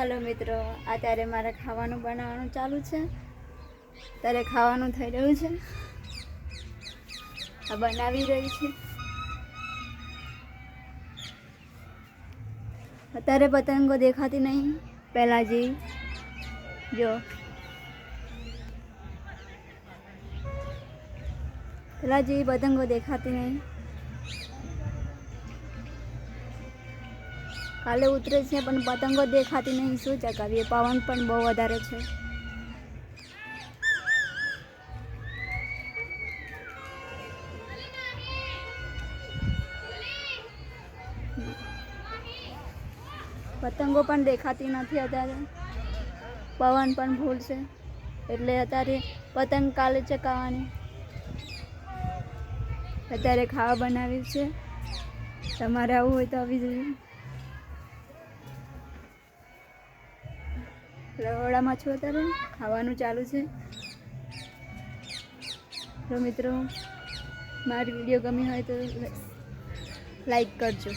Hello मित्रों, अत्यारे मारे खावानुं बनाववानुं चालू छे। त्यारे खावानुं थई रह्युं छे। आ बनावी रही छे। अत्यारे पतंगो देखाती नहीं। पहला जी जो पहला जी पतंगो देखाती नहीं। काले उतरे छे पण पतंगो देखाती नहीं। शुं चकावीए? पवन पण बहु वधारे छे। पतंगो पण देखाती नहीं अत्यारे। पवन पण फूल छे एटले अत्यारे पतंग काले चकावानी। अत्यारे खावा बनावी छे। तमारे आवुं होय तो आवी जजो। रहोड़ामां छुं अत्यारे खावानुं चालू छे। तो मित्रों मारी वीडियो गमी होय तो लाइक करजो।